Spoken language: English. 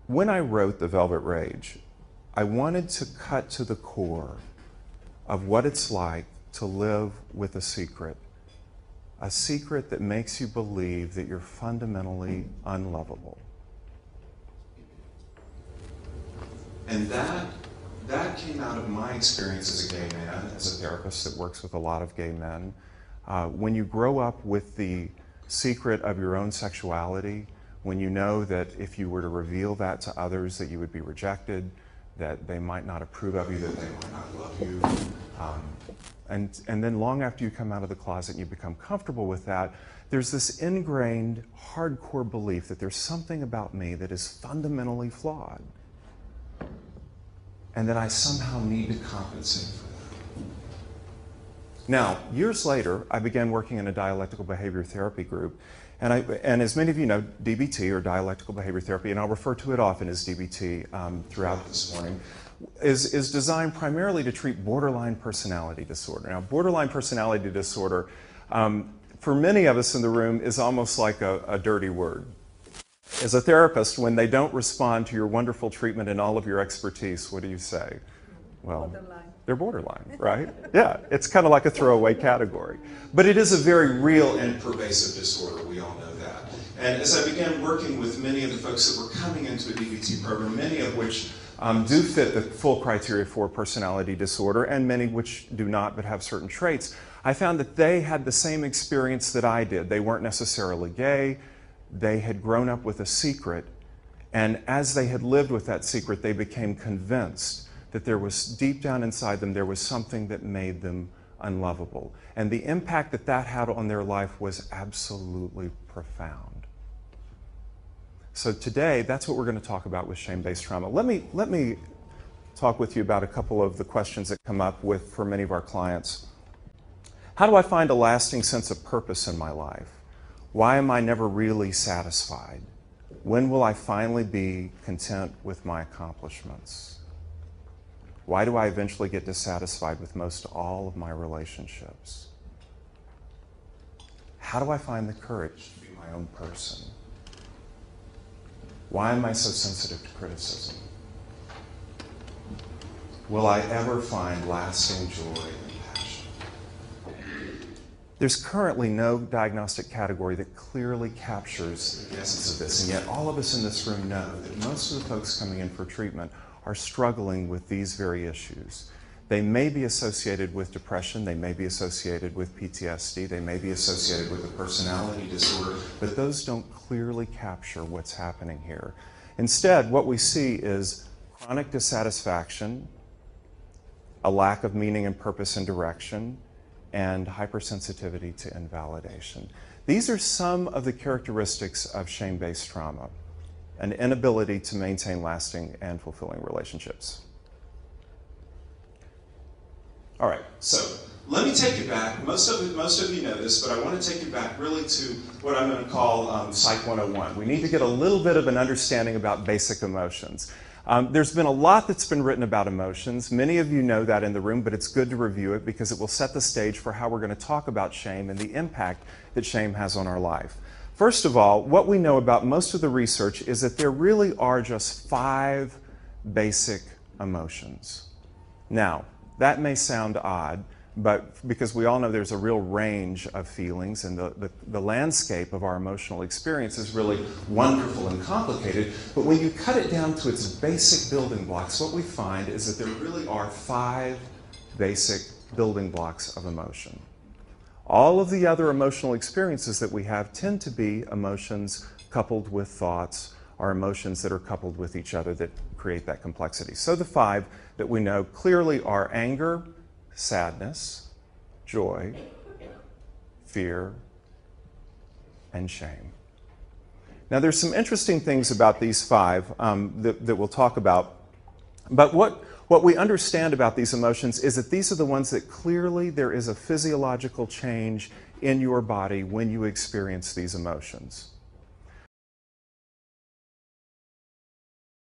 When I wrote The Velvet Rage, I wanted to cut to the core of what it's like to live with a secret that makes you believe that you're fundamentally unlovable. And that came out of my experience as a gay man, as a therapist that works with a lot of gay men. When you grow up with the secret of your own sexuality, when you know that if you were to reveal that to others, that you would be rejected, that they might not approve of you, that they might not love you. And then long after you come out of the closet and you become comfortable with that, there's this ingrained, hardcore belief that there's something about me that is fundamentally flawed, and that I somehow need to compensate for that. Now, years later, I began working in a dialectical behavior therapy group, and as many of you know, DBT, or dialectical behavior therapy, and I'll refer to it often as DBT throughout this morning, is designed primarily to treat borderline personality disorder. Now, borderline personality disorder, for many of us in the room, is almost like a dirty word. As a therapist, when they don't respond to your wonderful treatment and all of your expertise, what do you say? Well, borderline. They're borderline, right? Yeah, it's kind of like a throwaway category. But it is a very real and pervasive disorder, we all know that. And as I began working with many of the folks that were coming into a DBT program, many of which do fit the full criteria for personality disorder, and many which do not but have certain traits, I found that they had the same experience that I did. They weren't necessarily gay. They had grown up with a secret, and as they had lived with that secret, they became convinced that there was, deep down inside them, there was something that made them unlovable. And the impact that that had on their life was absolutely profound. So today, that's what we're going to talk about with shame-based trauma. Let me talk with you about a couple of the questions that come up for many of our clients. How do I find a lasting sense of purpose in my life? Why am I never really satisfied? When will I finally be content with my accomplishments? Why do I eventually get dissatisfied with most all of my relationships? How do I find the courage to be my own person? Why am I so sensitive to criticism? Will I ever find lasting joy and passion? There's currently no diagnostic category that clearly captures the essence of this, and yet all of us in this room know that most of the folks coming in for treatment are struggling with these very issues. They may be associated with depression, they may be associated with PTSD, they may be associated with a personality disorder, but those don't clearly capture what's happening here. Instead, what we see is chronic dissatisfaction, a lack of meaning and purpose and direction, and hypersensitivity to invalidation. These are some of the characteristics of shame-based trauma, an inability to maintain lasting and fulfilling relationships. All right, so let me take you back. Most of you know this, but I want to take you back really to what I'm going to call Psych 101. We need to get a little bit of an understanding about basic emotions. There's been a lot that's been written about emotions. Many of you know that in the room, but it's good to review it because it will set the stage for how we're going to talk about shame and the impact that shame has on our life. First of all, what we know about most of the research is that there really are just 5 basic emotions. Now, that may sound odd, but because we all know there's a real range of feelings, and the landscape of our emotional experience is really wonderful and complicated, but when you cut it down to its basic building blocks, what we find is that there really are 5 basic building blocks of emotion. All of the other emotional experiences that we have tend to be emotions coupled with thoughts, or emotions that are coupled with each other that create that complexity. So the 5 that we know clearly are anger, sadness, joy, fear, and shame. Now there's some interesting things about these 5 that we'll talk about, but what we understand about these emotions is that these are the ones that clearly there is a physiological change in your body when you experience these emotions.